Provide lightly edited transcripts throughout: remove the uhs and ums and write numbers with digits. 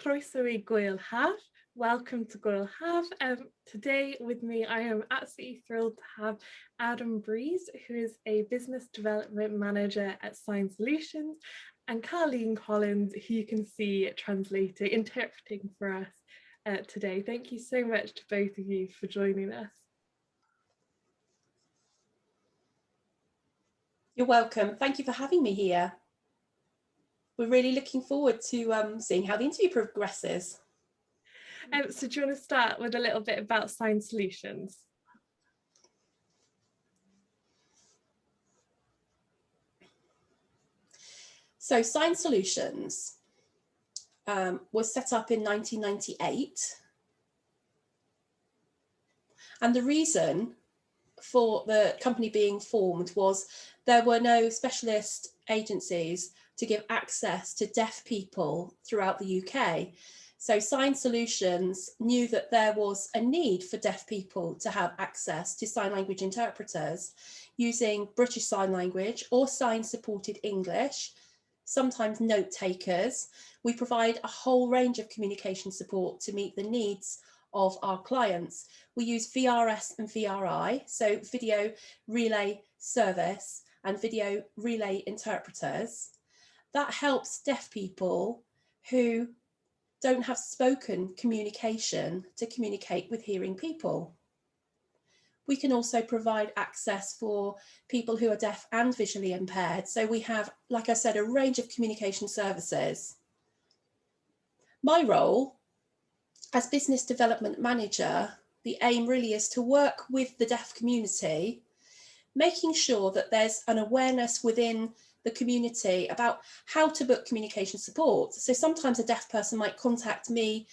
Croeso I Gŵyl Haf. Welcome to Gŵyl Haf. Today with me, I am absolutely thrilled to have Adam Breeze, who is a business development manager at Sign Solutions, and Carleen Collins, who you can see interpreting for us today. Thank you so much to both of you for joining us. You're welcome. Thank you for having me here. We're really looking forward to seeing how the interview progresses. So do you want to start with a little bit about Sign Solutions? So Sign Solutions was set up in 1998. And the reason for the company being formed was there were no specialist agencies to give access to deaf people throughout the UK. So Sign Solutions knew that there was a need for deaf people to have access to sign language interpreters using British Sign Language or sign supported English, sometimes note takers. We provide a whole range of communication support to meet the needs of our clients. We use VRS and VRI, so video relay service and video relay interpreters. That helps deaf people who don't have spoken communication to communicate with hearing people. We can also provide access for people who are deaf and visually impaired. So we have, like I said, a range of communication services. My role as business development manager, the aim really is to work with the deaf community, making sure that there's an awareness within the community about how to book communication support. So sometimes a deaf person might contact me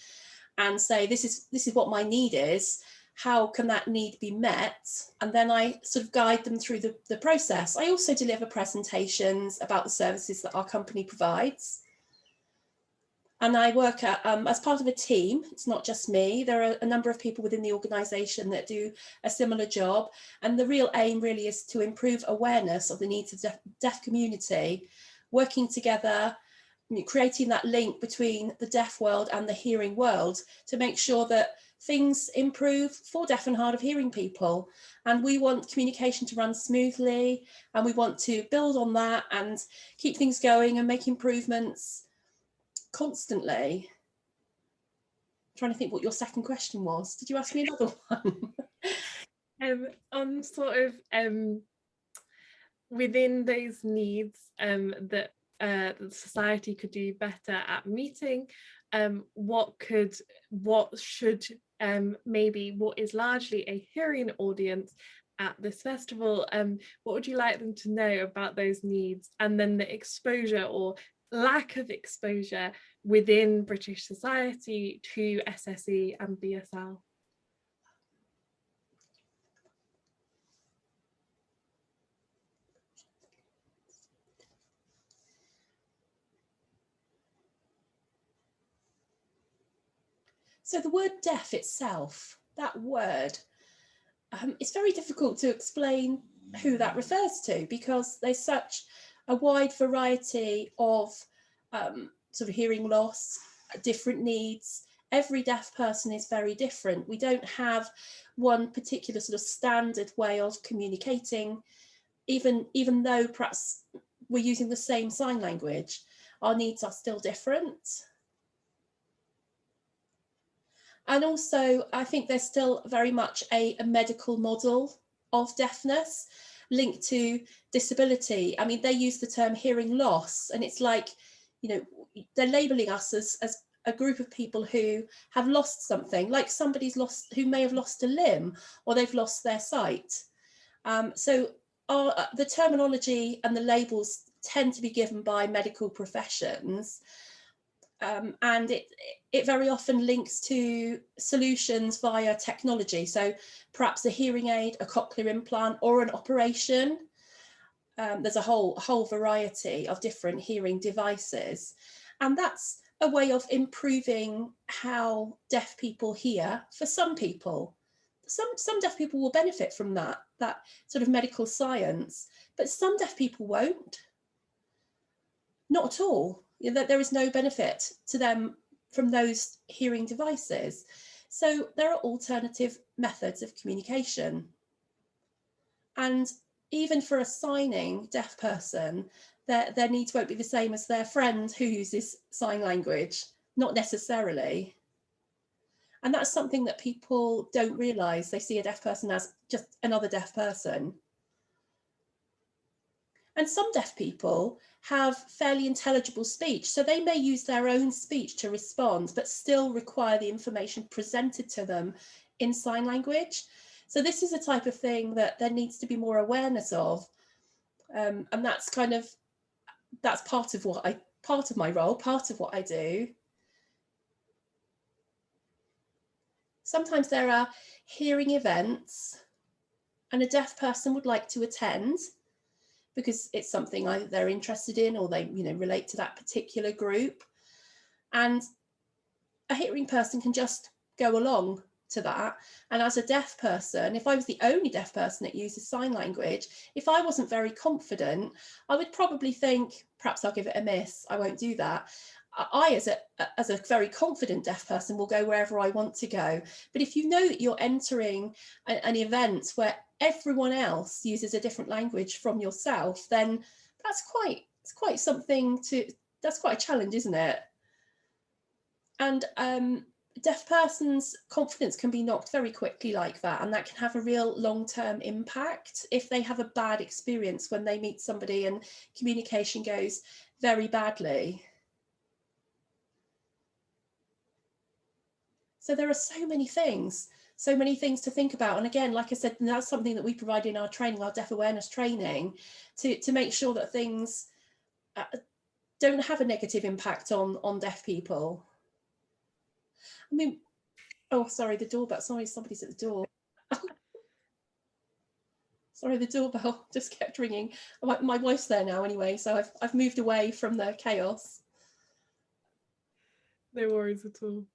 and say, this is what my need is. How can that need be met? And then I sort of guide them through the process. I also deliver presentations about the services that our company provides. And I work as part of a team. It's not just me. There are a number of people within the organisation that do a similar job. And the real aim really is to improve awareness of the needs of the deaf community, working together, creating that link between the deaf world and the hearing world to make sure that things improve for deaf and hard of hearing people. And we want communication to run smoothly, and we want to build on that and keep things going and make improvements constantly. I'm trying to think what your second question was. Did you ask me another one? On sort of within those needs that the society could do better at meeting, what is largely a hearing audience at this festival, what would you like them to know about those needs, and then the exposure or lack of exposure within British society to SSE and BSL? So the word deaf itself, that word, it's very difficult to explain who that refers to, because there's such a wide variety of sort of hearing loss, different needs. Every deaf person is very different. We don't have one particular sort of standard way of communicating, even though perhaps we're using the same sign language, our needs are still different. And also, I think there's still very much a medical model of deafness linked to disability. I mean, they use the term hearing loss, and it's like, you know, they're labeling us as a group of people who have lost something, like somebody's lost, who may have lost a limb or they've lost their sight. So the terminology and the labels tend to be given by medical professions. And it very often links to solutions via technology. So perhaps a hearing aid, a cochlear implant, or an operation. There's a whole variety of different hearing devices. And that's a way of improving how deaf people hear for some people. Some deaf people will benefit from that sort of medical science, but some deaf people won't. Not at all. There is no benefit to them from those hearing devices. So there are alternative methods of communication. And even for a signing deaf person, their needs won't be the same as their friend who uses sign language, not necessarily. And that's something that people don't realise. They see a deaf person as just another deaf person. And some deaf people have fairly intelligible speech, so they may use their own speech to respond, but still require the information presented to them in sign language. So this is a type of thing that there needs to be more awareness of. And that's part of my role, part of what I do. Sometimes there are hearing events and a deaf person would like to attend because it's something they're interested in, or they relate to that particular group. And a hearing person can just go along to that. And as a deaf person, if I was the only deaf person that uses sign language, if I wasn't very confident, I would probably think, perhaps I'll give it a miss, I won't do that. I, as a very confident deaf person, will go wherever I want to go. But if you know that you're entering an event where everyone else uses a different language from yourself, then that's quite a challenge, isn't it? And deaf person's confidence can be knocked very quickly like that, and that can have a real long-term impact if they have a bad experience when they meet somebody and communication goes very badly. So there are so many things to think about. And again, like I said, that's something that we provide in our training, our deaf awareness training, to make sure that things don't have a negative impact on deaf people. I mean, oh, sorry, the doorbell. Sorry, somebody's at the door. Sorry, the doorbell just kept ringing. My wife's there now anyway, so I've moved away from the chaos. No worries at all.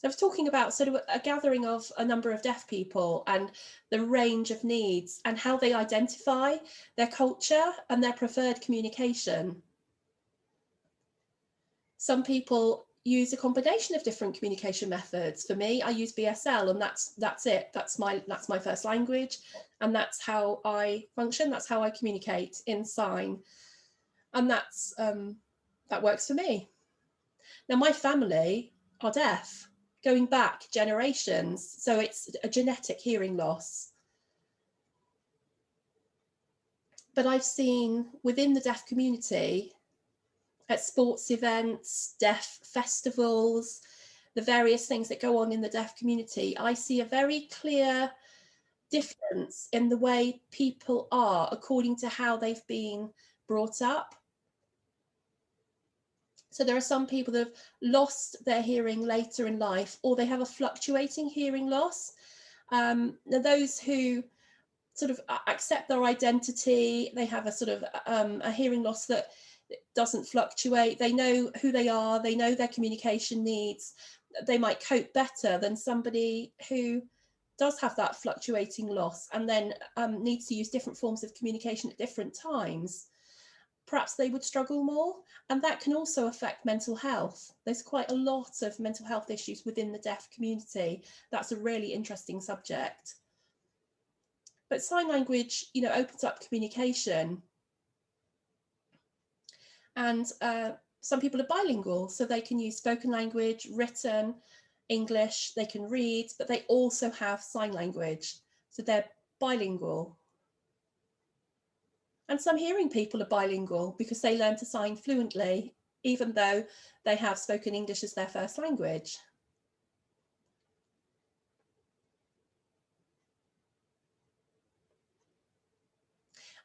So I was talking about sort of a gathering of a number of deaf people and the range of needs and how they identify their culture and their preferred communication. Some people use a combination of different communication methods. For me, I use BSL, and that's it. That's my first language, and that's how I function. That's how I communicate in sign, and that works for me. Now, my family are deaf, going back generations, so it's a genetic hearing loss. But I've seen within the deaf community, at sports events, deaf festivals, the various things that go on in the deaf community, I see a very clear difference in the way people are according to how they've been brought up. So there are some people that have lost their hearing later in life, or they have a fluctuating hearing loss. Now those who sort of accept their identity, they have a sort of a hearing loss that doesn't fluctuate. They know who they are, they know their communication needs. They might cope better than somebody who does have that fluctuating loss and then needs to use different forms of communication at different times. Perhaps they would struggle more, and that can also affect mental health. There's quite a lot of mental health issues within the deaf community. That's a really interesting subject. But sign language, opens up communication. And some people are bilingual, so they can use spoken language, written, English, they can read, but they also have sign language, so they're bilingual. And some hearing people are bilingual because they learn to sign fluently, even though they have spoken English as their first language.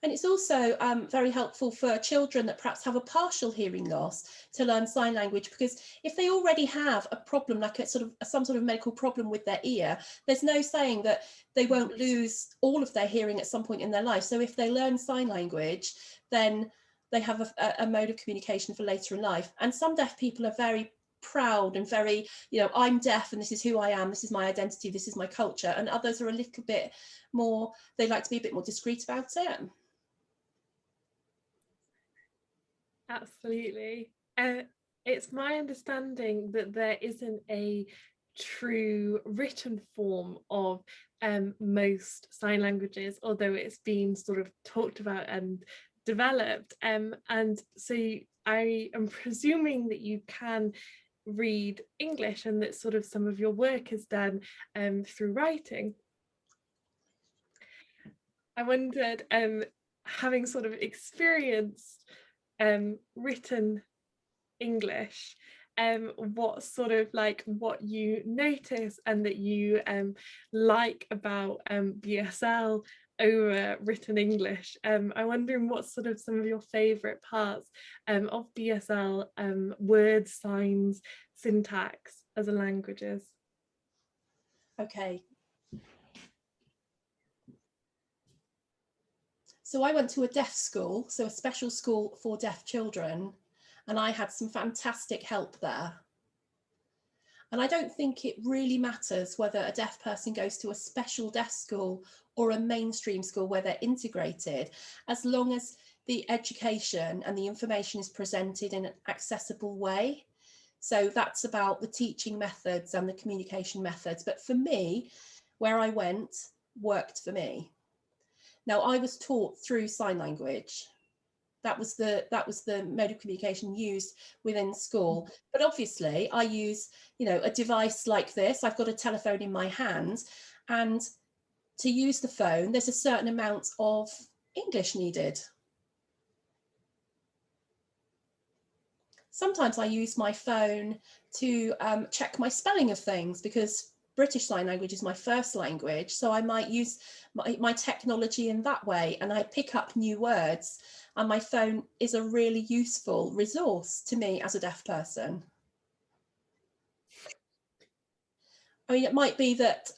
And it's also very helpful for children that perhaps have a partial hearing loss to learn sign language, because if they already have a problem, like some sort of medical problem with their ear, there's no saying that they won't lose all of their hearing at some point in their life. So if they learn sign language, then they have a mode of communication for later in life. And some deaf people are very proud and very, I'm deaf and this is who I am, this is my identity, this is my culture. And others are a little bit more, they like to be a bit more discreet about it. Absolutely. It's my understanding that there isn't a true written form of most sign languages, although it's been sort of talked about and developed. And so I am presuming that you can read English and that sort of some of your work is done through writing. I wondered, having sort of experienced written English, what sort of like what you notice and that you like about BSL over written English. I'm wondering what sort of some of your favourite parts of BSL, words, signs, syntax as a languages. Okay. So I went to a deaf school, so a special school for deaf children, and I had some fantastic help there. And I don't think it really matters whether a deaf person goes to a special deaf school or a mainstream school where they're integrated, as long as the education and the information is presented in an accessible way. So that's about the teaching methods and the communication methods. But for me, where I went worked for me. Now, I was taught through sign language. That was the mode of communication used within school. But obviously, I use, a device like this. I've got a telephone in my hand, and to use the phone, there's a certain amount of English needed. Sometimes I use my phone to check my spelling of things, because British Sign Language is my first language, so I might use my technology in that way, and I pick up new words, and my phone is a really useful resource to me as a deaf person. I mean, it might be that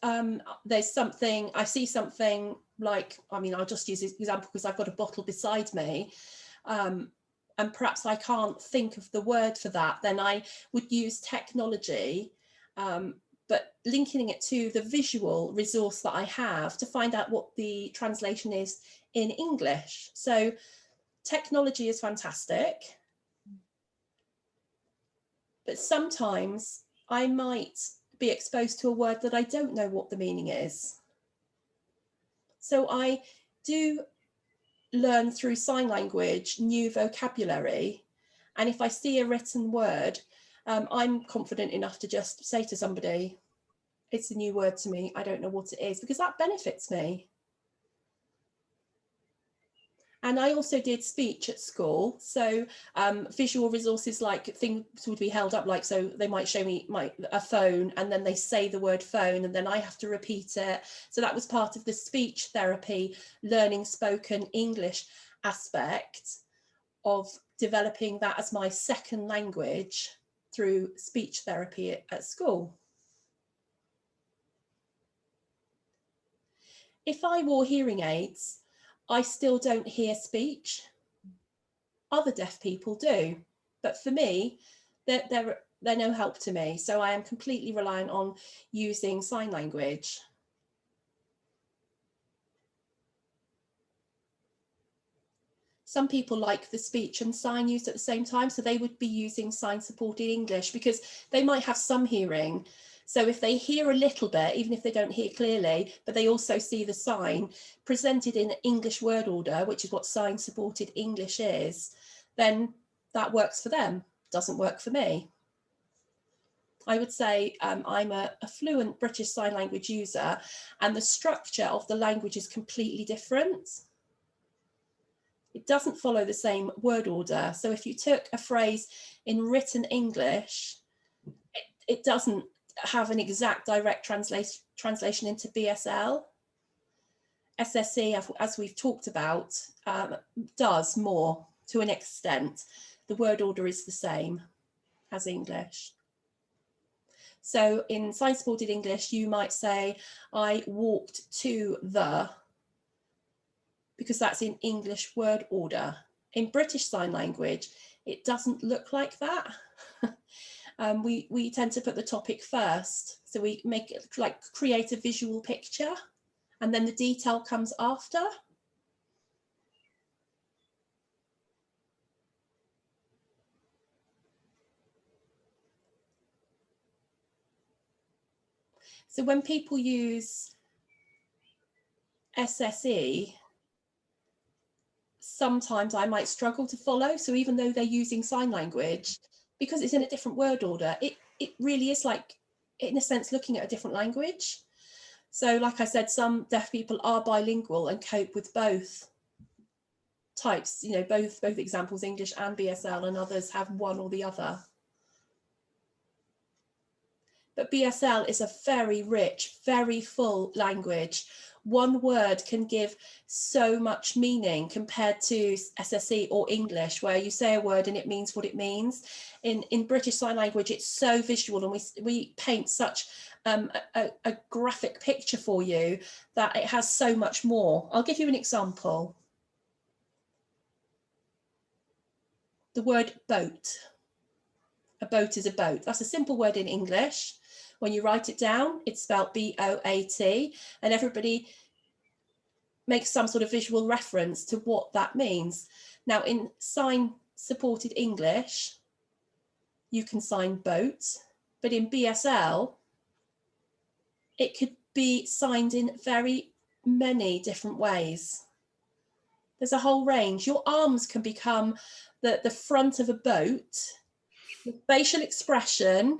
there's something, I see something like, I'll just use this example because I've got a bottle beside me, and perhaps I can't think of the word for that, then I would use technology, but linking it to the visual resource that I have to find out what the translation is in English. So technology is fantastic, but sometimes I might be exposed to a word that I don't know what the meaning is. So I do learn through sign language new vocabulary, and if I see a written word, I'm confident enough to just say to somebody, it's a new word to me, I don't know what it is, because that benefits me. And I also did speech at school, so visual resources, like things would be held up, like, so they might show me a phone, and then they say the word phone, and then I have to repeat it. So that was part of the speech therapy, learning spoken English aspect of developing that as my second language through speech therapy at school. If I wore hearing aids, I still don't hear speech. Other deaf people do, but for me, they're no help to me. So I am completely reliant on using sign language. Some people like the speech and sign used at the same time, so they would be using sign supported English because they might have some hearing. So if they hear a little bit, even if they don't hear clearly, but they also see the sign presented in English word order, which is what sign supported English is, then that works for them. Doesn't work for me. I would say I'm a fluent British Sign Language user, and the structure of the language is completely different. It doesn't follow the same word order. So if you took a phrase in written English, it doesn't have an exact direct translation into BSL. SSE, as we've talked about, does more to an extent. The word order is the same as English. So in sign supported English, you might say, I walked to the, because that's in English word order. In British Sign Language, it doesn't look like that. We tend to put the topic first. So we make it like create a visual picture, and then the detail comes after. So when people use SSE, sometimes I might struggle to follow. So even though they're using sign language, because it's in a different word order, it really is like, in a sense, looking at a different language. So like I said, some deaf people are bilingual and cope with both types, you know, both examples, English and BSL, and others have one or the other. But BSL is a very rich, very full language. One word can give so much meaning compared to SSE or English, where you say a word and it means what it means. In British Sign Language, it's so visual, and we paint such a graphic picture for you that it has so much more. I'll give you an example. The word boat. A boat is a boat. That's a simple word in English. When you write it down, it's spelled B-O-A-T, and everybody makes some sort of visual reference to what that means. Now, in sign-supported English, you can sign boat, but in BSL, it could be signed in very many different ways. There's a whole range. Your arms can become the front of a boat, with facial expression,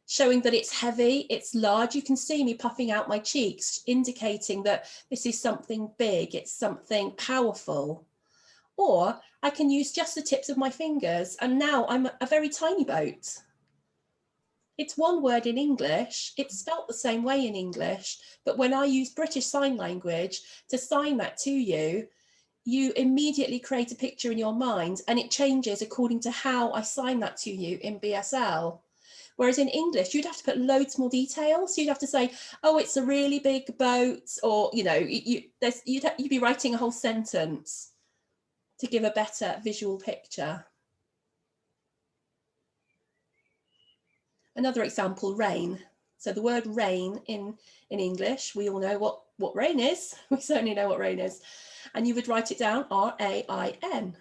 showing that it's heavy, it's large. You can see me puffing out my cheeks, indicating that this is something big, it's something powerful. Or I can use just the tips of my fingers, and now I'm a very tiny boat. It's one word in English, it's spelt the same way in English, but when I use British Sign Language to sign that to you, you immediately create a picture in your mind, and it changes according to how I sign that to you in BSL. Whereas in English, you'd have to put loads more details. So you'd have to say, oh, it's a really big boat, or, you know, you'd be writing a whole sentence to give a better visual picture. Another example, rain. So the word rain in English, we all know what rain is. We certainly know what rain is. And you would write it down, R-A-I-N.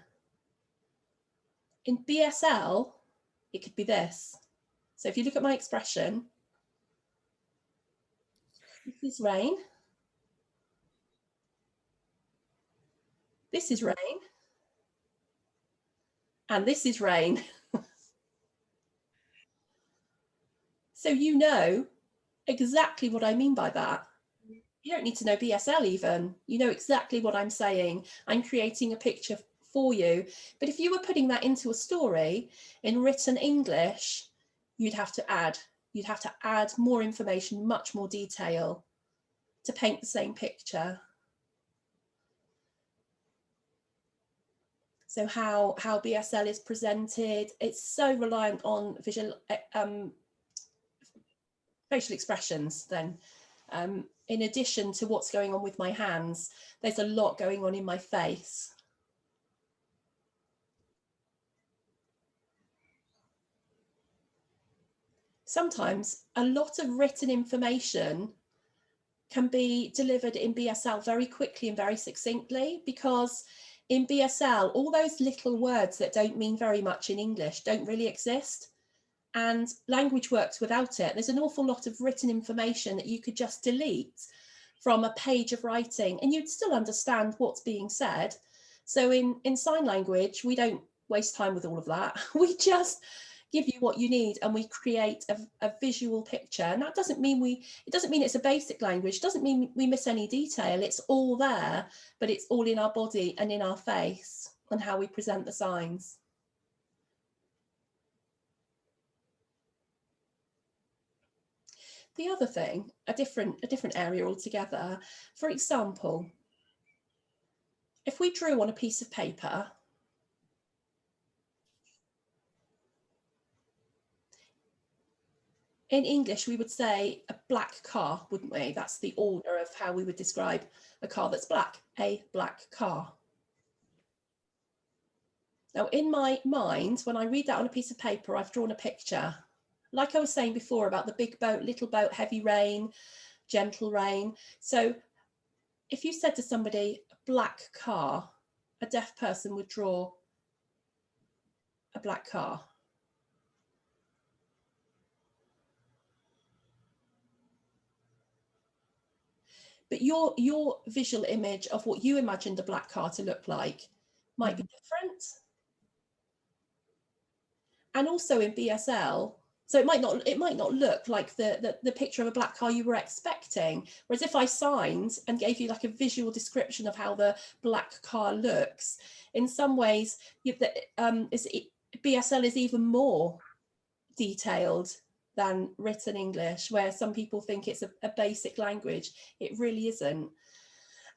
In BSL, it could be this. So if you look at my expression, this is rain. This is rain. And this is rain. So you know exactly what I mean by that. You don't need to know BSL even. You know exactly what I'm saying. I'm creating a picture for you. But if you were putting that into a story in written English, you'd have to add more information, much more detail to paint the same picture. So how BSL is presented, it's so reliant on visual facial expressions then. In addition to what's going on with my hands, there's a lot going on in my face. Sometimes a lot of written information can be delivered in BSL very quickly and very succinctly, because in BSL, all those little words that don't mean very much in English don't really exist. And language works without it. There's an awful lot of written information that you could just delete from a page of writing and you'd still understand what's being said. So in sign language, we don't waste time with all of that. We just give you what you need and we create a visual picture. And that doesn't mean it doesn't mean it's a basic language. It doesn't mean we miss any detail. It's all there, but it's all in our body and in our face and how we present the signs. The other thing, a different area altogether, for example, if we drew on a piece of paper, in English, we would say a black car, wouldn't we? That's the order of how we would describe a car that's black, a black car. Now, in my mind, when I read that on a piece of paper, I've drawn a picture. Like I was saying before about the big boat, little boat, heavy rain, gentle rain. So if you said to somebody, a black car, a deaf person would draw a black car. but your visual image of what you imagined a black car to look like might be different. And also in BSL, so it might not look like the picture of a black car you were expecting. Whereas if I signed and gave you like a visual description of how the black car looks, in some ways, BSL is even more detailed than written English, where some people think it's a basic language. It really isn't.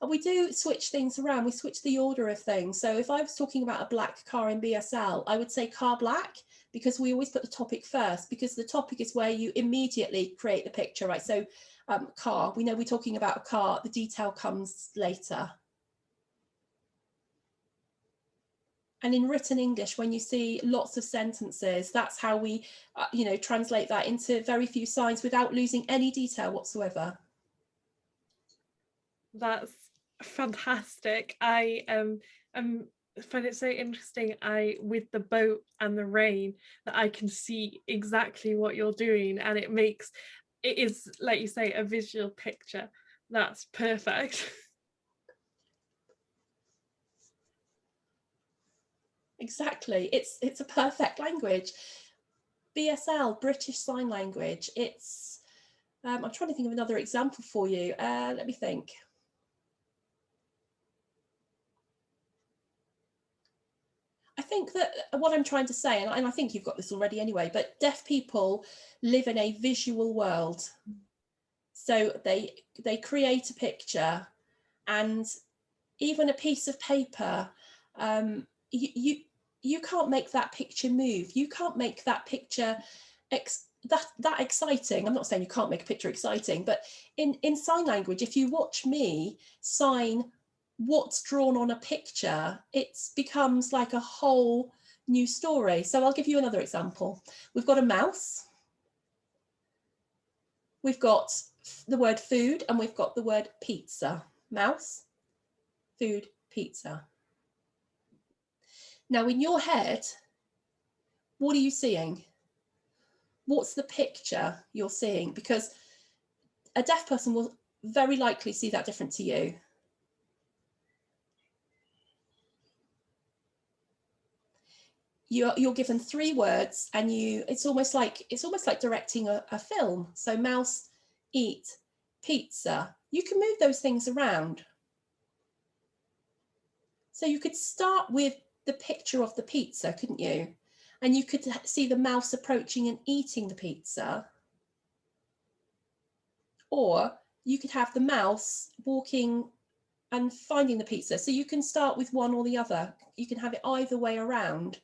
And we do switch things around. We switch the order of things. So if I was talking about a black car in BSL, I would say car black, because we always put the topic first, because the topic is where you immediately create the picture, right? So car, we know we're talking about a car, the detail comes later. And in written English, when you see lots of sentences, that's how we, translate that into very few signs without losing any detail whatsoever. That's fantastic. I find it so interesting. With the boat and the rain, that I can see exactly what you're doing, and it is, like you say, a visual picture. That's perfect. Exactly, it's a perfect language. BSL, British Sign Language. It's I'm trying to think of another example for you. Let me think. I think that what I'm trying to say, and I think you've got this already anyway, but deaf people live in a visual world. So they create a picture, and even a piece of paper, you can't make that picture move. You can't make that picture that exciting. I'm not saying you can't make a picture exciting, but in sign language, if you watch me sign what's drawn on a picture, it becomes like a whole new story. So I'll give you another example. We've got a mouse, we've got the word food, and we've got the word pizza. Mouse, food, pizza. Now in your head, what are you seeing? What's the picture you're seeing? Because a deaf person will very likely see that different to you. You're given 3 words, and it's almost like directing a film. So mouse, eat, pizza. You can move those things around. So you could start with the picture of the pizza, couldn't you? And you could see the mouse approaching and eating the pizza. Or you could have the mouse walking and finding the pizza. So you can start with one or the other. You can have it either way around.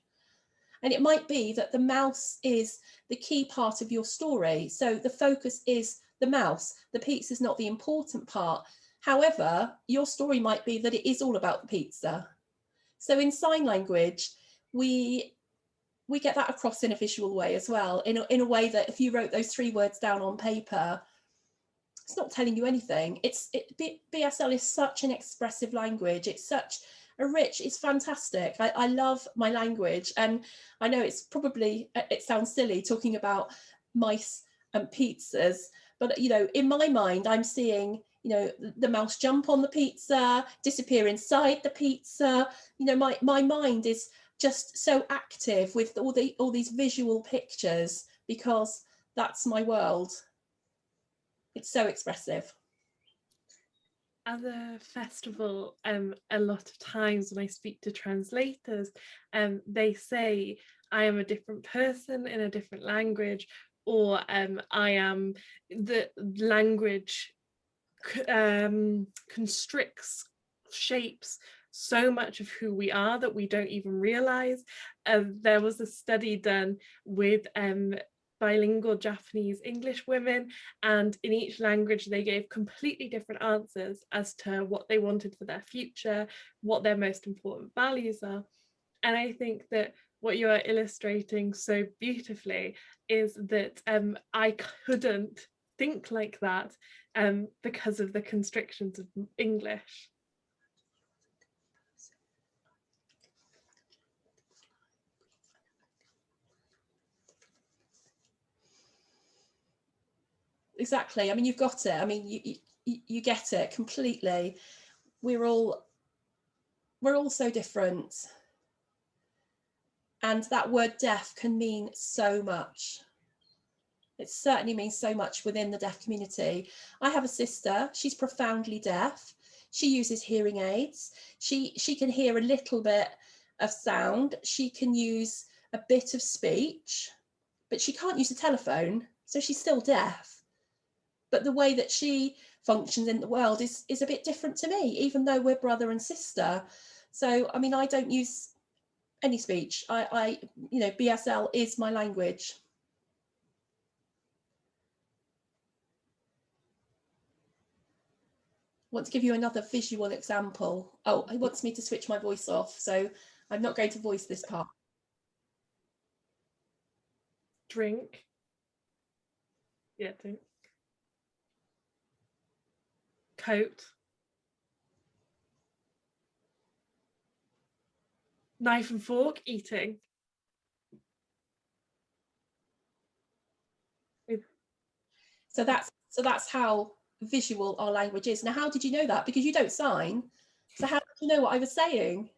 And it might be that the mouse is the key part of your story. So the focus is the mouse. The pizza is not the important part. However, your story might be that it is all about the pizza. So in sign language, we get that across in a visual way as well, in a way that if you wrote those 3 words down on paper, it's not telling you anything. BSL is such an expressive language. It's such a rich, it's fantastic. I love my language. And I know it sounds silly talking about mice and pizzas, but in my mind, I'm seeing, the mouse jump on the pizza, disappear inside the pizza. My mind is just so active with all these visual pictures, because that's my world. It's so expressive. At the festival, a lot of times when I speak to translators, they say I am a different person in a different language, or I am the language constricts, shapes so much of who we are that we don't even realize. There was a study done with bilingual Japanese English women, and in each language they gave completely different answers as to what they wanted for their future, what their most important values are. And I think that what you are illustrating so beautifully is that I couldn't think like that because of the constrictions of English. Exactly. I mean, you've got it. I mean, you get it completely. We're all so different. And that word deaf can mean so much. It certainly means so much within the deaf community. I have a sister, she's profoundly deaf. She uses hearing aids. She can hear a little bit of sound. She can use a bit of speech, but she can't use a telephone, so she's still deaf. But the way that she functions in the world is a bit different to me, even though we're brother and sister. So, I mean, I don't use any speech. I you know, BSL is my language. I want to give you another visual example. Oh, he wants me to switch my voice off, so I'm not going to voice this part. Drink. Yeah, drink. Coat. Knife and fork, eating. So that's how visual our language is. Now, how did you know that? Because you don't sign. So how did you know what I was saying?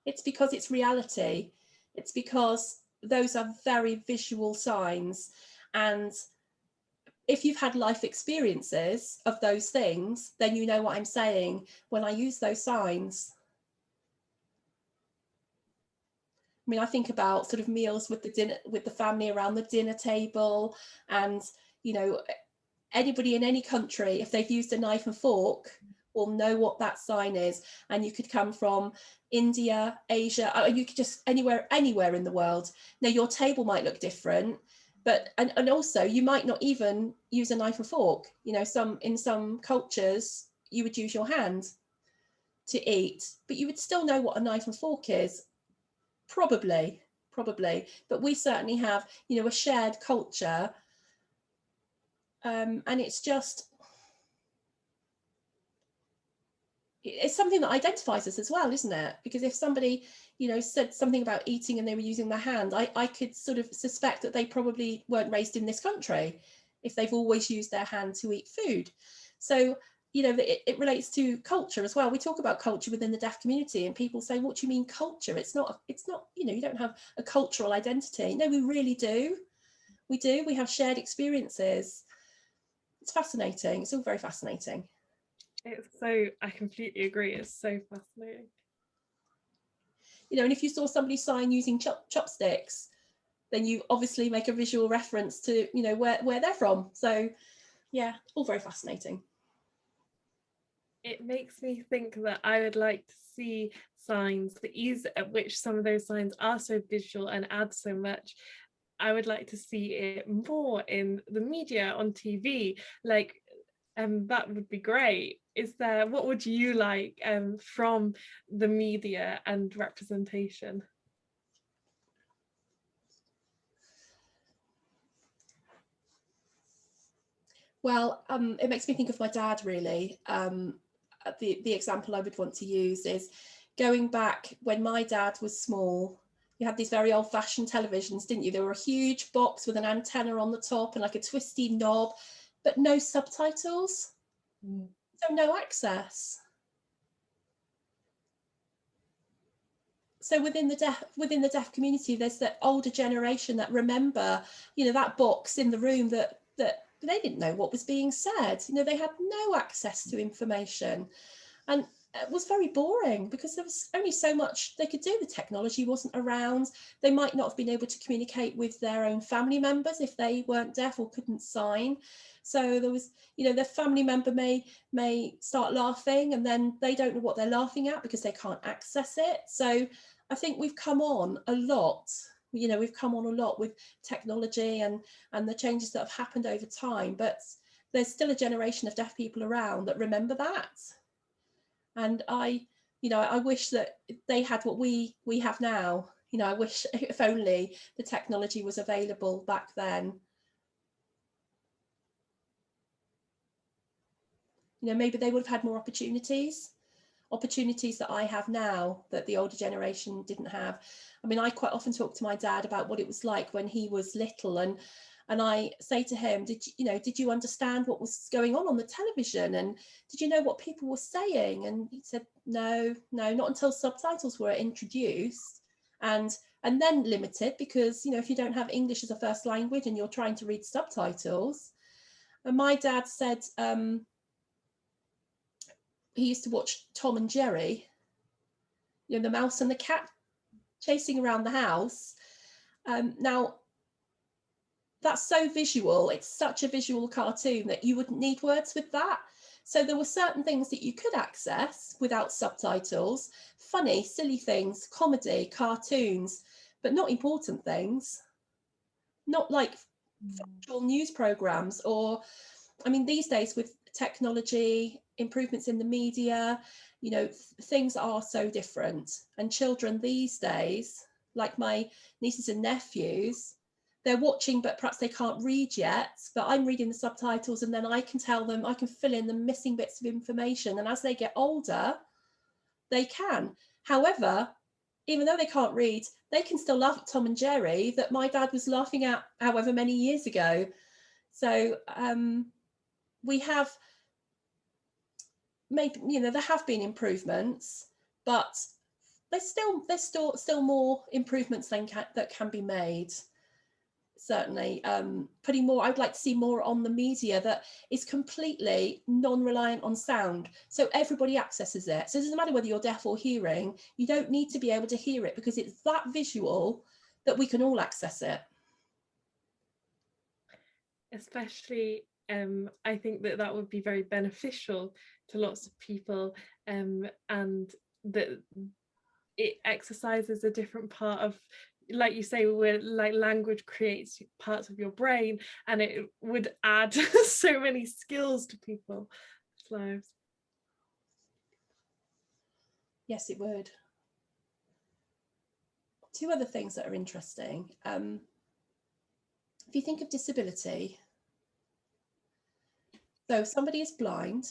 It's because it's reality. It's because those are very visual signs. And if you've had life experiences of those things, then you know what I'm saying when I use those signs. I mean, I think about sort of meals with the family around the dinner table, and you know, anybody in any country, if they've used a knife and fork, will know what that sign is. And you could come from India, Asia, or you could just anywhere in the world. Now your table might look different, but and also you might not even use a knife and fork. You know, in some cultures you would use your hand to eat, but you would still know what a knife and fork is. Probably, but we certainly have, you know, a shared culture, and it's something that identifies us as well, isn't it? Because if somebody, you know, said something about eating and they were using their hand, I could sort of suspect that they probably weren't raised in this country if they've always used their hand to eat food. So you know, it relates to culture as well. We talk about culture within the deaf community and people say, what do you mean culture? It's not, you know, you don't have a cultural identity. No, we really do. We have shared experiences. It's fascinating. It's all very fascinating. I completely agree. It's so fascinating. You know, and if you saw somebody sign using chopsticks, then you obviously make a visual reference to, you know, where they're from. So yeah, all very fascinating. It makes me think that I would like to see signs, the ease at which some of those signs are so visual and add so much. I would like to see it more in the media, on TV, like, that would be great. What would you like from the media and representation? Well, it makes me think of my dad, really. The example I would want to use is going back when my dad was small. You had these very old-fashioned televisions, didn't you? They were a huge box with an antenna on the top and like a twisty knob, but no subtitles, so no access. So within the deaf community, there's that older generation that remember, you know, that box in the room that they didn't know what was being said. You know, they had no access to information, and it was very boring because there was only so much they could do. The technology wasn't around. They might not have been able to communicate with their own family members if they weren't deaf or couldn't sign. So there was, you know, their family member may start laughing and then they don't know what they're laughing at because they can't access it. So I think we've come on a lot. You know, we've come on a lot with technology and the changes that have happened over time, but there's still a generation of deaf people around that remember that. And I wish that they had what we have now. You know, I wish if only the technology was available back then. You know, maybe they would have had more opportunities that I have now that the older generation didn't have. I mean, I quite often talk to my dad about what it was like when he was little, and And I say to him, did you understand what was going on the television? And did you know what people were saying? And he said, no, not until subtitles were introduced and then limited, because, if you don't have English as a first language and you're trying to read subtitles. And my dad said he used to watch Tom and Jerry, the mouse and the cat chasing around the house. Now, that's so visual. It's such a visual cartoon that you wouldn't need words with that. So there were certain things that you could access without subtitles, funny, silly things, comedy, cartoons, but not important things, not like factual news programs. Or, these days with technology, improvements in the media, things are so different. And children these days, like my nieces and nephews, they're watching, but perhaps they can't read yet, but I'm reading the subtitles, and then I can tell them, I can fill in the missing bits of information. And as they get older, they can. However, even though they can't read, they can still laugh at Tom and Jerry that my dad was laughing at however many years ago. So we have maybe, there have been improvements, but there's still more improvements that can be made. Certainly, putting more, I'd like to see more on the media that is completely non-reliant on sound, so everybody accesses it. So it doesn't matter whether you're deaf or hearing, you don't need to be able to hear it, because it's that visual that we can all access it. Especially, I think that would be very beneficial to lots of people, and that it exercises a different part of, like you say, where like language creates parts of your brain, and it would add so many skills to people's lives. Yes, it would. Two other things that are interesting. If you think of disability, so somebody is blind,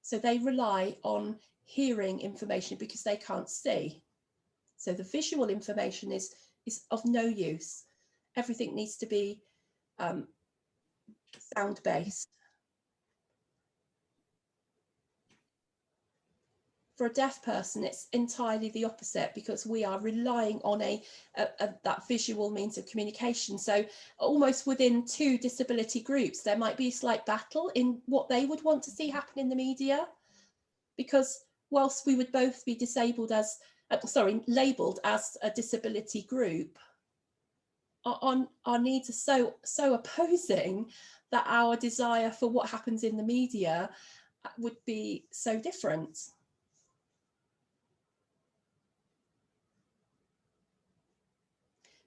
so they rely on hearing information because they can't see. So the visual information is of no use. Everything needs to be sound-based. For a deaf person, it's entirely the opposite, because we are relying on that visual means of communication. So almost within two disability groups, there might be a slight battle in what they would want to see happen in the media, because whilst we would both be labelled as a disability group, our needs are so opposing that our desire for what happens in the media would be so different.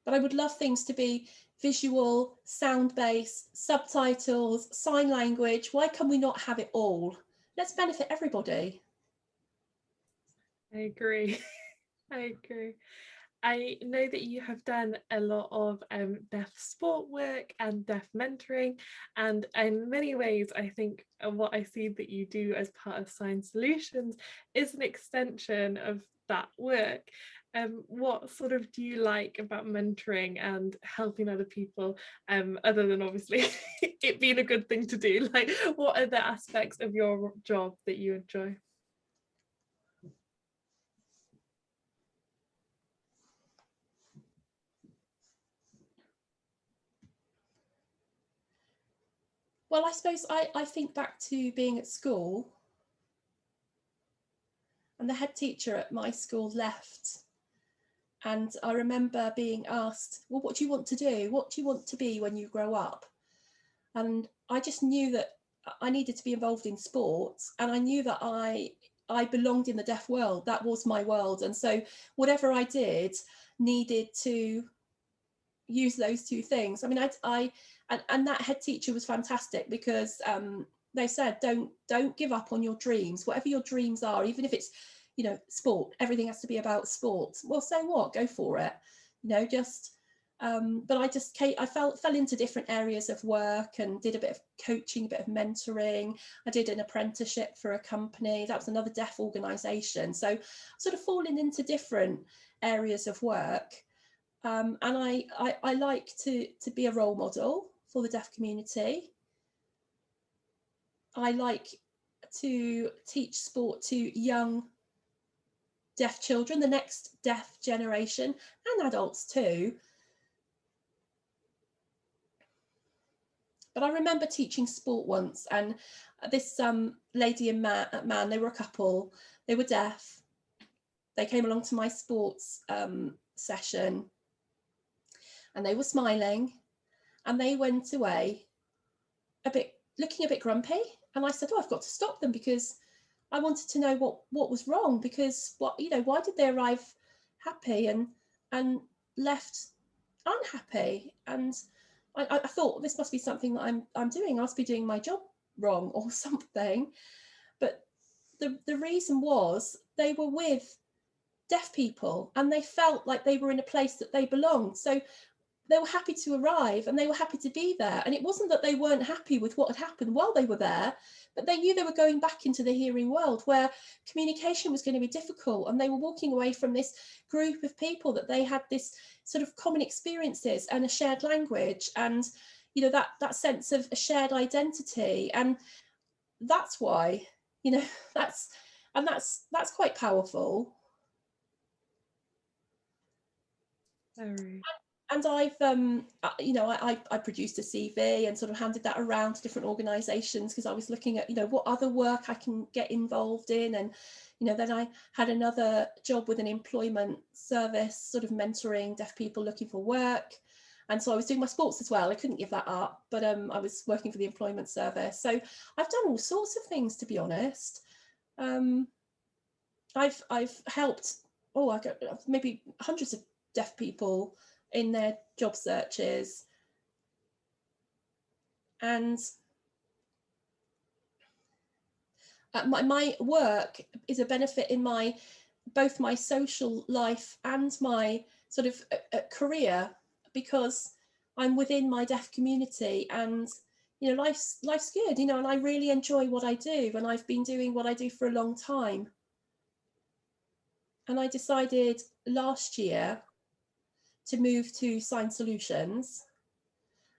But I would love things to be visual, sound-based, subtitles, sign language. Why can we not have it all? Let's benefit everybody. I agree. I agree. I know that you have done a lot of deaf sport work and deaf mentoring, and in many ways I think what I see that you do as part of Sign Solutions is an extension of that work. What sort of do you like about mentoring and helping other people, other than obviously it being a good thing to do? Like, what are the aspects of your job that you enjoy? Well, I suppose I think back to being at school, and the head teacher at my school left. And I remember being asked, well, what do you want to do? What do you want to be when you grow up? And I just knew that I needed to be involved in sports, and I knew that I belonged in the deaf world. That was my world. And so whatever I did needed to use those two things. I mean, and that head teacher was fantastic, because they said, don't give up on your dreams, whatever your dreams are, even if it's, sport, everything has to be about sports. Well, so what, go for it, just but I fell into different areas of work and did a bit of coaching, a bit of mentoring. I did an apprenticeship for a company that was another deaf organization, so sort of falling into different areas of work. And I like to be a role model for the deaf community. I like to teach sport to young deaf children, the next deaf generation, and adults too. But I remember teaching sport once, and this lady and man, they were a couple, they were deaf. They came along to my sports session, and they were smiling, and they went away looking a bit grumpy. And I said, oh, I've got to stop them, because I wanted to know what was wrong, because why did they arrive happy and left unhappy? And I thought, this must be something that I'm doing. I must be doing my job wrong or something. But the reason was they were with deaf people, and they felt like they were in a place that they belonged. So they were happy to arrive, and they were happy to be there. And it wasn't that they weren't happy with what had happened while they were there, but they knew they were going back into the hearing world, where communication was going to be difficult. And they were walking away from this group of people that they had this sort of common experiences and a shared language, and that sense of a shared identity. And that's why, that's quite powerful. Very. And I've, I produced a CV and sort of handed that around to different organisations, because I was looking at, what other work I can get involved in. And, then I had another job with an employment service, sort of mentoring deaf people looking for work. And so I was doing my sports as well. I couldn't give that up, but I was working for the employment service. So I've done all sorts of things, to be honest. I've helped, I got maybe hundreds of deaf people in their job searches. And my work is a benefit in both my social life and my sort of career, because I'm within my deaf community, and life's good, and I really enjoy what I do, and I've been doing what I do for a long time. And I decided last year to move to Sign Solutions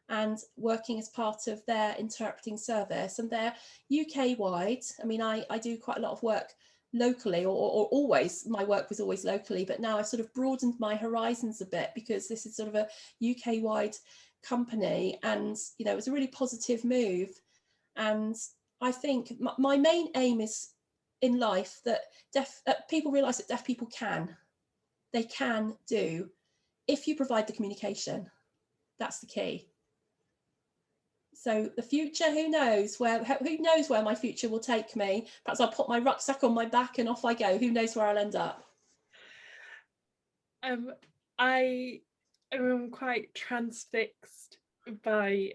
and working as part of their interpreting service. And they're UK wide. I mean, I do quite a lot of work locally, or always, my work was always locally, but now I've sort of broadened my horizons a bit, because this is sort of a UK wide company, and it was a really positive move. And I think my main aim is in life that people realise that deaf people can do, if you provide the communication. That's the key. So the future, who knows where my future will take me. Perhaps I'll put my rucksack on my back and off I go. Who knows where I'll end up? I am quite transfixed by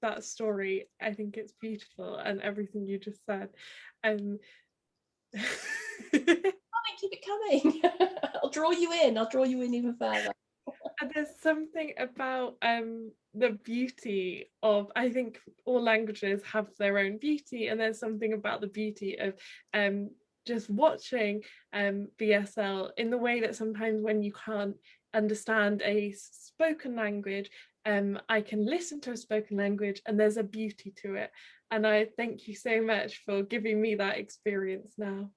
that story. I think it's beautiful, and everything you just said. Keep it coming. I'll draw you in even further. And there's something about the beauty of, I think all languages have their own beauty, and there's something about the beauty of just watching BSL in the way that sometimes when you can't understand a spoken language, I can listen to a spoken language and there's a beauty to it. And I thank you so much for giving me that experience now.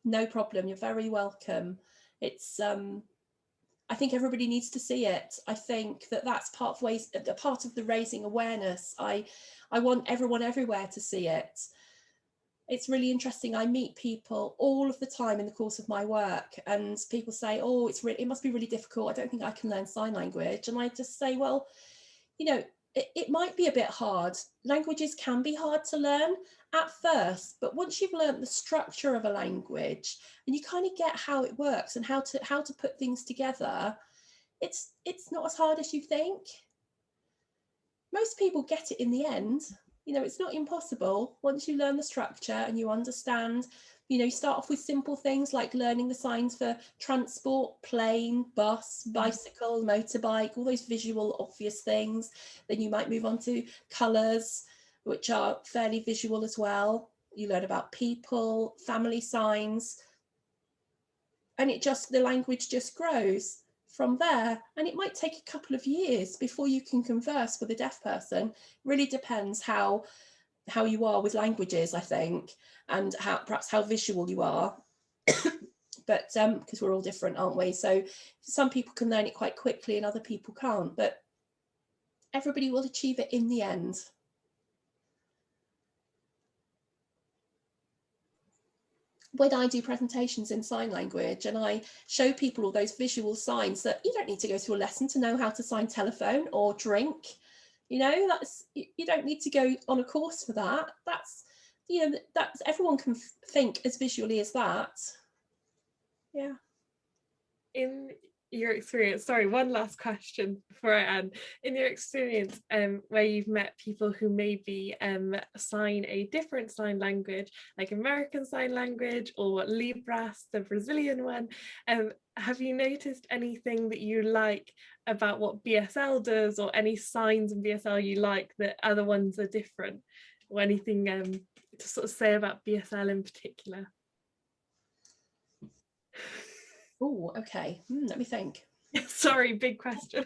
No problem, you're very welcome. It's I think everybody needs to see it. I think that's part of the raising awareness. I want everyone everywhere to see it. It's really interesting. I meet people all of the time in the course of my work, and people say, oh, it must be really difficult. I don't think I can learn sign language. And I just say, well, it might be a bit hard. Languages can be hard to learn at first, but once you've learned the structure of a language and you kind of get how it works and how to put things together, it's not as hard as you think. Most people get it in the end. It's not impossible once you learn the structure and you understand. You start off with simple things like learning the signs for transport, plane, bus, bicycle, motorbike, all those visual obvious things. Then you might move on to colours, which are fairly visual as well. You learn about people, family signs, and the language just grows. from there. And it might take a couple of years before you can converse with a deaf person. Really depends how you are with languages, I think, and perhaps how visual you are. But because we're all different, aren't we? So some people can learn it quite quickly and other people can't, but everybody will achieve it in the end. When I do presentations in sign language and I show people all those visual signs, that you don't need to go through a lesson to know how to sign telephone or drink, you know, you don't need to go on a course for that. That's, you know, that's, everyone can think as visually as that. Yeah. In your experience, sorry, one last question before I end. In your experience, where you've met people who maybe sign a different sign language, like American Sign Language or Libras, the Brazilian one, have you noticed anything that you like about what BSL does, or any signs in BSL you like that other ones are different, or anything to sort of say about BSL in particular? Oh, okay. Let me think. Sorry, big question.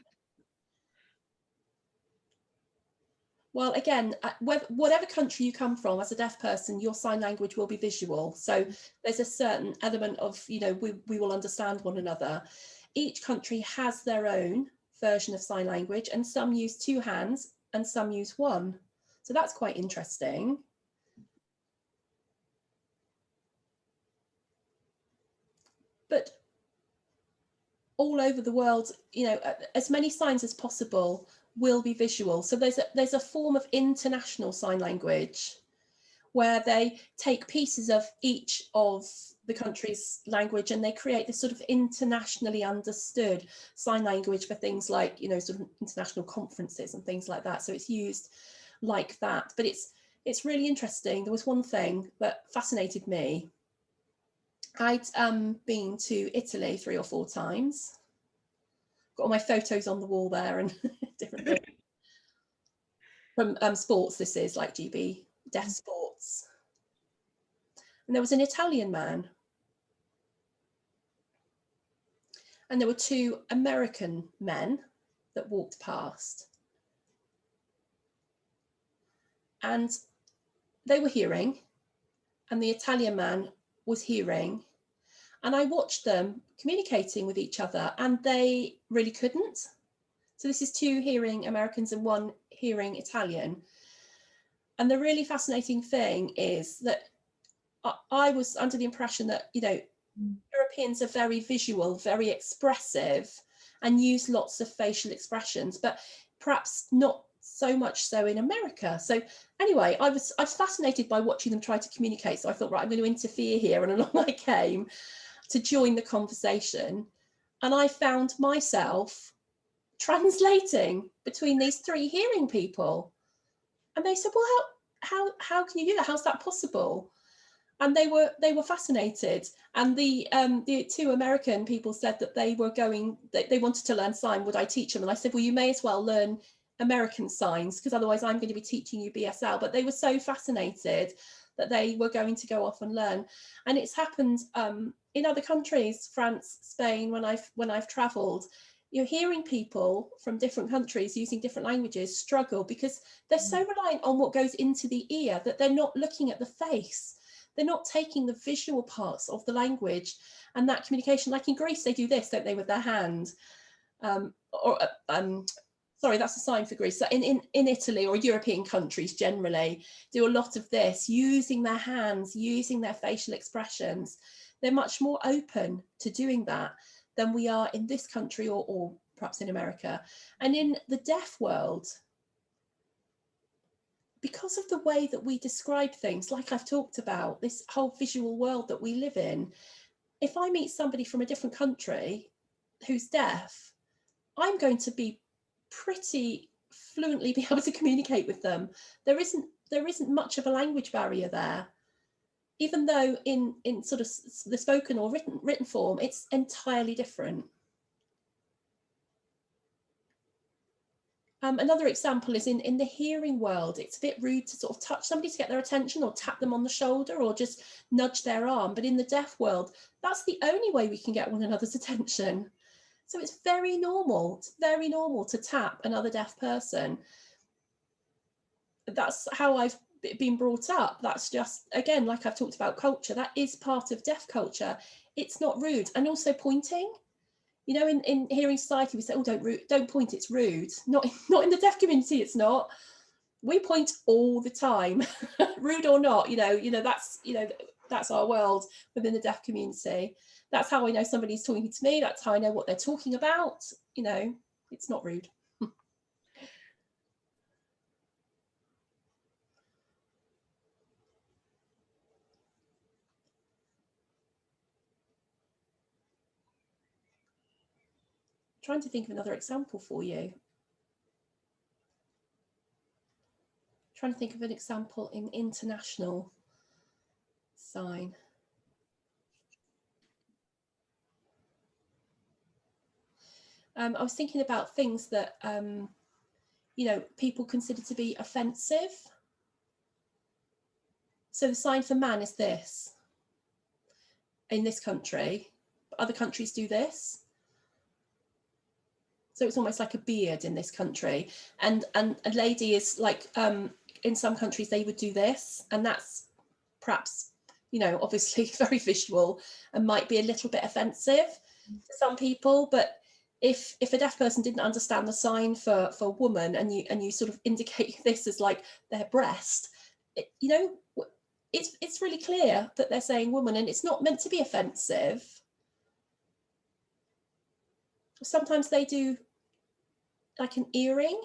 Well, again, whatever country you come from as a deaf person, your sign language will be visual. So there's a certain element of, you know, we will understand one another. Each country has their own version of sign language, and some use 2 hands and some use 1. So that's quite interesting. But all over the world, you know, as many signs as possible will be visual. So there's a form of international sign language where they take pieces of each of the country's language and they create this sort of internationally understood sign language for things like, you know, sort of international conferences and things like that. So it's used like that. But it's really interesting. There was one thing that fascinated me. I'd been to Italy 3 or 4 times. Got all my photos on the wall there and different things. From sports, this is like GB deaf sports. And there was an Italian man. And there were 2 American men that walked past. And they were hearing, and the Italian man was hearing. And I watched them communicating with each other, and they really couldn't. So this is 2 hearing Americans and 1 hearing Italian. And the really fascinating thing is that I was under the impression that, you know, Europeans are very visual, very expressive, and use lots of facial expressions, but perhaps not so much so in America. So anyway, I was fascinated by watching them try to communicate. So I thought, right, I'm going to interfere here. And along I came to join the conversation. And I found myself translating between these 3 hearing people. And they said, well, how can you do that? How's that possible? And they were fascinated. And the 2 American people said that they wanted to learn sign. Would I teach them? And I said, well, you may as well learn American signs, because otherwise I'm going to be teaching you BSL. But they were so fascinated that they were going to go off and learn. And it's happened in other countries, France, Spain, when I've traveled. You're hearing people from different countries using different languages struggle because they're so reliant on what goes into the ear that they're not looking at the face. They're not taking the visual parts of the language and that communication. Like in Greece, they do this, don't they, with their hand? Sorry, that's a sign for Greece. So in Italy or European countries generally do a lot of this, using their hands, using their facial expressions. They're much more open to doing that than we are in this country or perhaps in America. And in the deaf world, because of the way that we describe things, like I've talked about, this whole visual world that we live in, if I meet somebody from a different country who's deaf, I'm going to be pretty fluently be able to communicate with them. There isn't much of a language barrier there. Even though in sort of the spoken or written form, it's entirely different. Another example is in the hearing world. It's a bit rude to sort of touch somebody to get their attention or tap them on the shoulder or just nudge their arm. But in the deaf world, that's the only way we can get one another's attention. So it's very normal. It's very normal to tap another deaf person. That's how I've been brought up. That's just, again, like I've talked about culture, that is part of deaf culture. It's not rude. And also pointing. You know, in hearing society, we say, oh, don't point, it's rude. Not in the deaf community, it's not. We point all the time, rude or not, that's our world within the deaf community. That's how I know somebody's talking to me. That's how I know what they're talking about. It's not rude. Trying to think of another example for you. Trying to think of an example in international sign. I was thinking about things that, people consider to be offensive. So the sign for man is this in this country, but other countries do this. So it's almost like a beard in this country. And a lady is like, in some countries they would do this, and that's perhaps, obviously very visual and might be a little bit offensive to some people. But if a deaf person didn't understand the sign for woman, and you sort of indicate this as like their breast, it's really clear that they're saying woman, and it's not meant to be offensive. Sometimes they do like an earring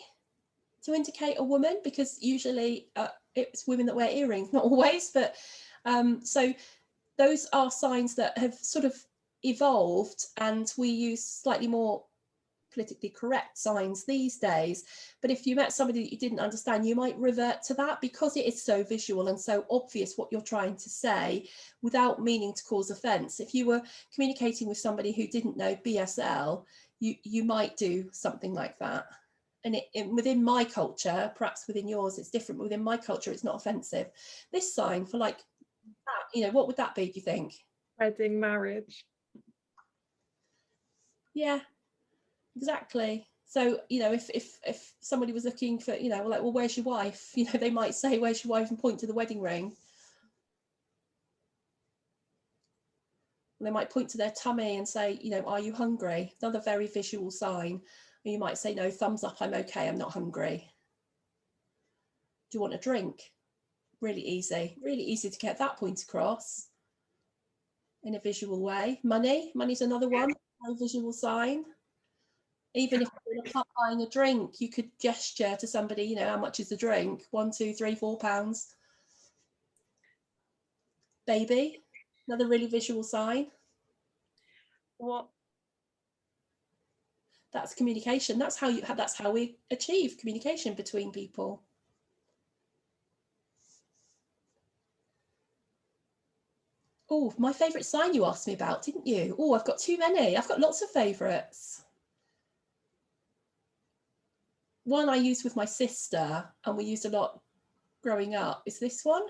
to indicate a woman, because usually it's women that wear earrings, not always, but so those are signs that have sort of evolved, and we use slightly more politically correct signs these days. But if you met somebody that you didn't understand, you might revert to that, because it is so visual and so obvious what you're trying to say without meaning to cause offence. If you were communicating with somebody who didn't know BSL, you might do something like that. And within my culture, perhaps within yours it's different, but within my culture it's not offensive. This sign for like that, what would that be, do you think? Wedding, marriage. Yeah, exactly. So if somebody was looking for, like, well, where's your wife, they might say, where's your wife, and point to the wedding ring. They might point to their tummy and say, are you hungry? Another very visual sign. Or you might say, no, thumbs up, I'm okay, I'm not hungry. Do you want a drink? Really easy to get that point across in a visual way. Money's another one, a visual sign. Even if you're in a pub buying a drink, you could gesture to somebody, how much is the drink? 1, 2, 3, £4. Baby, another really visual sign. What? That's communication. That's how we achieve communication between people. Oh, my favourite sign you asked me about, didn't you? Oh, I've got too many. I've got lots of favourites. One I used with my sister, and we used a lot growing up, is this one.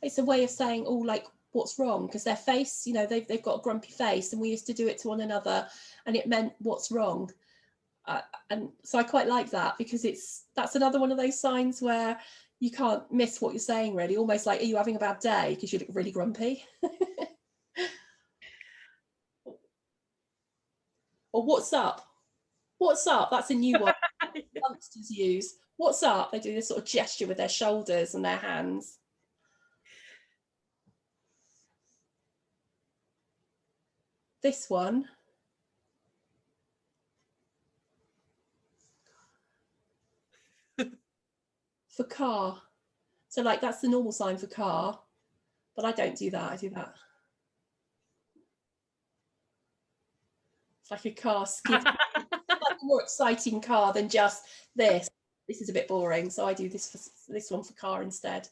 It's a way of saying, oh, like, what's wrong? Because their face, they've got a grumpy face, and we used to do it to one another, and it meant what's wrong. And so I quite like that, because that's another one of those signs where you can't miss what you're saying, really. Almost like, are you having a bad day? Because you look really grumpy. Or what's up? What's up? That's a new one. Youngsters use. What's up? They do this sort of gesture with their shoulders and their hands. This one. For car. So like, that's the normal sign for car, but I don't do that. I do that. It's like a car skid. Like a more exciting car than just this. This is a bit boring, so I do this one for car instead.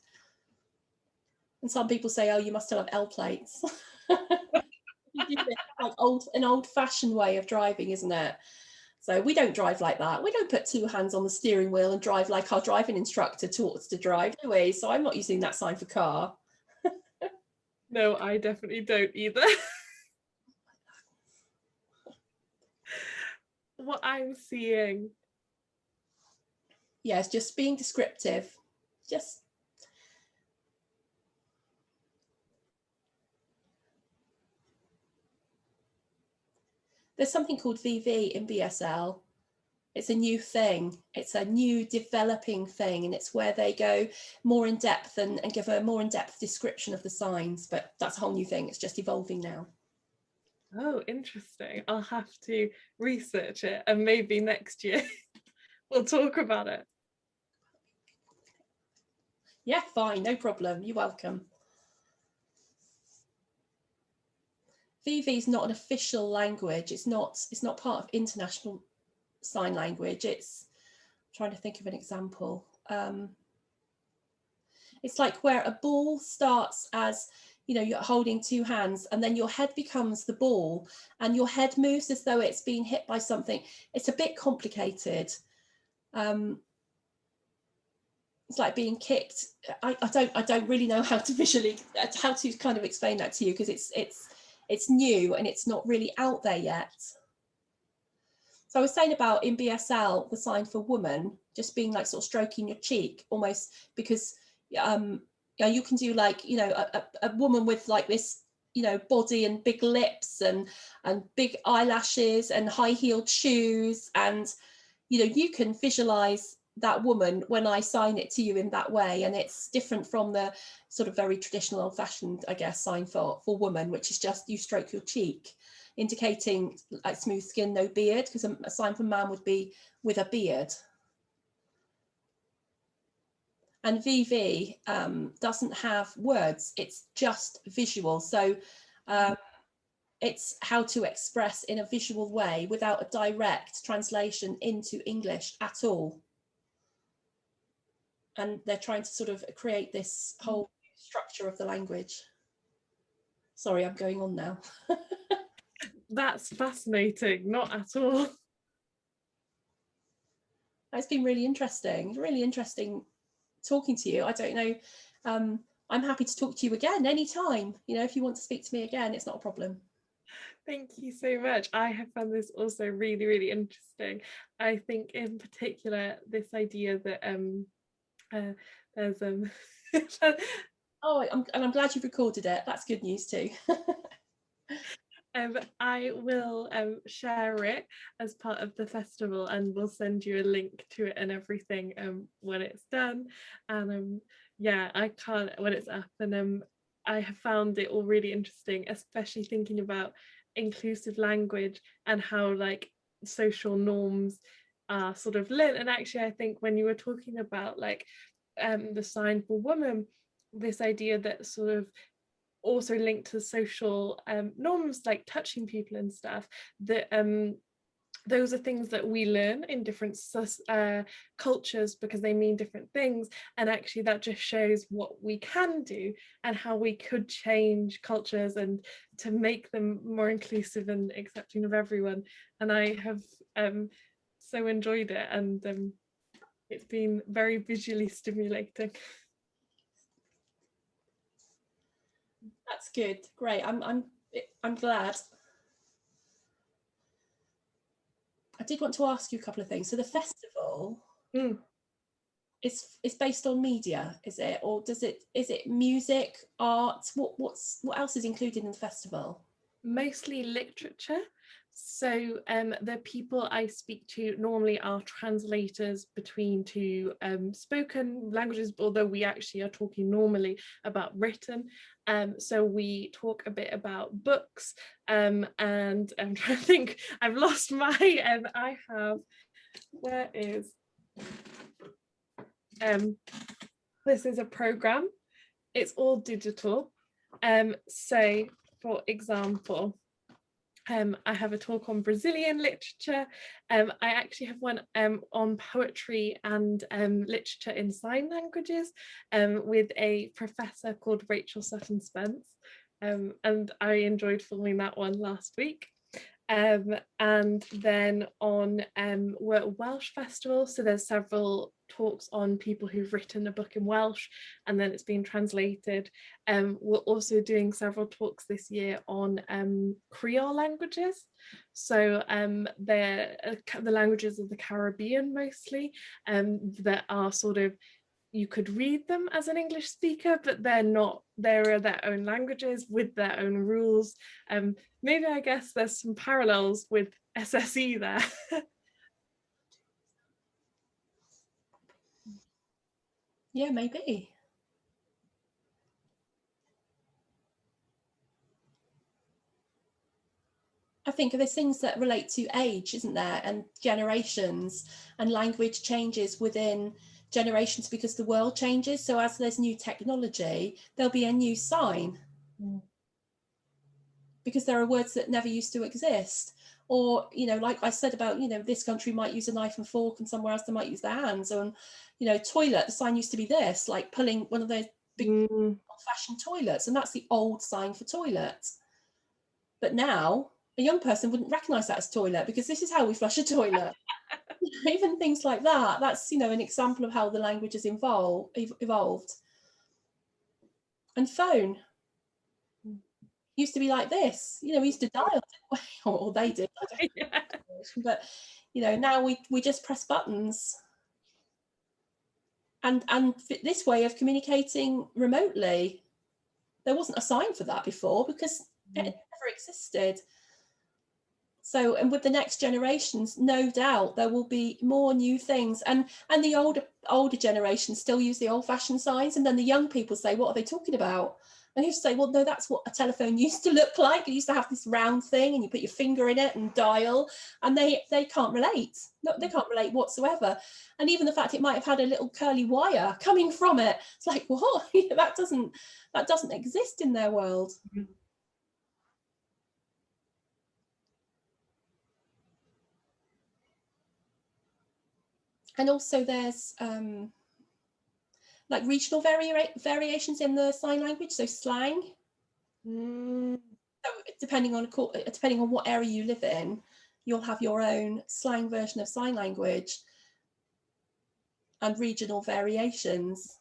And some people say, oh, you must still have L plates. Like an old-fashioned way of driving, isn't it? So we don't drive like that. We don't put two hands on the steering wheel and drive like our driving instructor taught us to drive, do we? So I'm not using that sign for car. No, I definitely don't either. What I'm seeing. Yes, just being descriptive. Just there's something called VV in BSL. It's a new thing. It's a new developing thing, and it's where they go more in depth and give a more in-depth description of the signs. But that's a whole new thing. It's just evolving now. Oh, interesting. I'll have to research it, and maybe next year we'll talk about it. Yeah, fine, no problem. You're welcome. VV is not an official language. It's not part of international sign language. It's I'm trying to think of an example. It's like where a ball starts as, you know, you're holding two hands and then your head becomes the ball and your head moves as though it's being hit by something. It's a bit complicated. It's like being kicked. I don't really know how to kind of explain that to you, because it's new and it's not really out there yet. So I was saying about in BSL, the sign for woman just being like sort of stroking your cheek almost, because you can do like, you know, a woman with like this, you know, body and big lips and big eyelashes and high-heeled shoes, and you know, you can visualize that woman when I sign it to you in that way. And it's different from the sort of very traditional old-fashioned, I guess, sign for woman, which is just you stroke your cheek, indicating like smooth skin, no beard, because a sign for man would be with a beard. And VV doesn't have words, it's just visual. So it's how to express in a visual way without a direct translation into English at all. And they're trying to sort of create this whole structure of the language. Sorry, I'm going on now. That's fascinating, not at all. It's been really interesting talking to you. I don't know, I'm happy to talk to you again anytime. You know, if you want to speak to me again, it's not a problem. Thank you so much. I have found this also really, really interesting. I think in particular this idea that there's Oh, I'm glad you've recorded it. That's good news too. I will share it as part of the festival, and we'll send you a link to it and everything when it's done. And yeah, I can't when it's up. And I have found it all really interesting, especially thinking about inclusive language and how like social norms are sort of lit. And actually, I think when you were talking about like the sign for woman, this idea that sort of also linked to social norms like touching people and stuff, that those are things that we learn in different cultures because they mean different things, and actually that just shows what we can do and how we could change cultures and to make them more inclusive and accepting of everyone. And I have so enjoyed it, and it's been very visually stimulating. That's good. Great. I'm glad. I did want to ask you a couple of things. So the festival is based on media, is it, or is it music, art? What else is included in the festival? Mostly literature. So the people I speak to normally are translators between two spoken languages, although we actually are talking normally about written. So we talk a bit about books, and I'm trying to think, I've lost my, I have, where is, this is a program, it's all digital. So for example, I have a talk on Brazilian literature. I actually have one on poetry and literature in sign languages with a professor called Rachel Sutton Spence. And I enjoyed filming that one last week. And then on we're at Welsh Festival, so there's several talks on people who've written a book in Welsh and then it's been translated. We're also doing several talks this year on Creole languages. So they're the languages of the Caribbean mostly, that are sort of, you could read them as an English speaker, but they're not, they're their own languages with their own rules. Maybe I guess there's some parallels with SSE there. Yeah, maybe. I think there's things that relate to age, isn't there, and generations, and language changes within generations because the world changes. So as there's new technology, there'll be a new sign. Because there are words that never used to exist. Or, you know, like I said about, you know, this country might use a knife and fork and somewhere else they might use their hands. And, you know, toilet, the sign used to be this, like pulling one of those big old-fashioned toilets, and that's the old sign for toilet. But now a young person wouldn't recognise that as toilet because this is how we flush a toilet. Even things like that, that's, you know, an example of how the language has evolved. And phone used to be like this, you know, we used to dial, or they did, Yeah. but you know, now we just press buttons. And this way of communicating remotely, there wasn't a sign for that before because it never existed. So, and with the next generations, no doubt there will be more new things. And the older generations still use the old-fashioned signs, and then the young people say, what are they talking about? And you say, well, no, that's what a telephone used to look like. It used to have this round thing and you put your finger in it and dial, and they can't relate. No, they can't relate whatsoever. And even the fact it might have had a little curly wire coming from it, it's like, what? that doesn't exist in their world. And also there's like regional variations in the sign language, so slang. So depending on what area you live in, you'll have your own slang version of sign language and regional variations.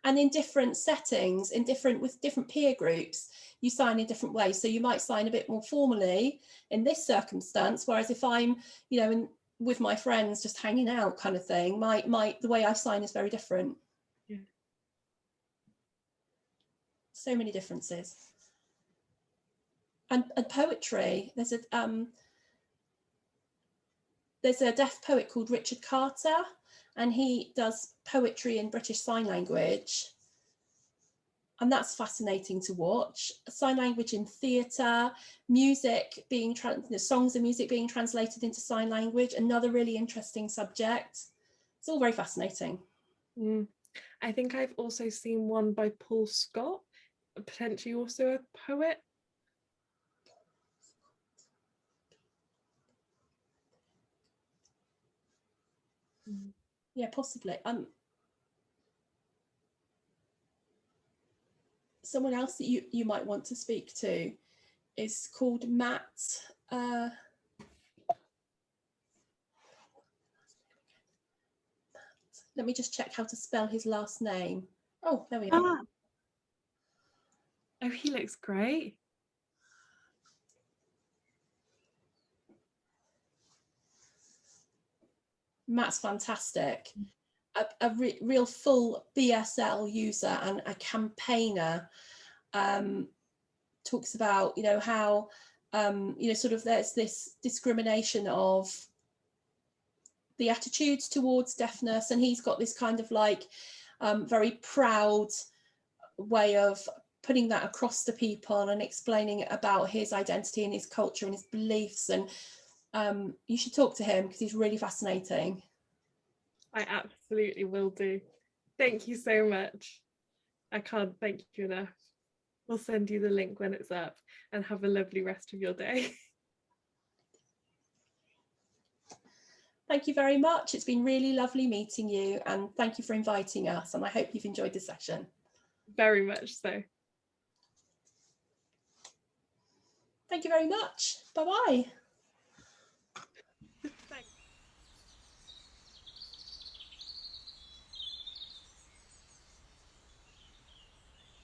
And in different settings, with different peer groups, you sign in different ways. So you might sign a bit more formally in this circumstance, whereas if I'm, you know, with my friends just hanging out kind of thing, the way I sign is very different. Yeah. So many differences. And poetry, there's a deaf poet called Richard Carter, and he does poetry in British Sign Language, and that's fascinating to watch. Sign language in theatre, music being songs and music being translated into sign language, another really interesting subject. It's all very fascinating. I think I've also seen one by Paul Scott, potentially also a poet. Yeah, possibly. Someone else that you might want to speak to is called Matt. Let me just check how to spell his last name. Oh, there we are. Oh, he looks great. Matt's fantastic. A real full BSL user and a campaigner. Talks about, you know, how you know, sort of there's this discrimination of the attitudes towards deafness, and he's got this kind of like very proud way of putting that across to people and explaining about his identity and his culture and his beliefs. And you should talk to him because he's really fascinating. I absolutely will do. Thank you so much. I can't thank you enough. We'll send you the link when it's up, and have a lovely rest of your day. Thank you very much. It's been really lovely meeting you, and thank you for inviting us, and I hope you've enjoyed the session. Very much so. Thank you very much. Bye-bye.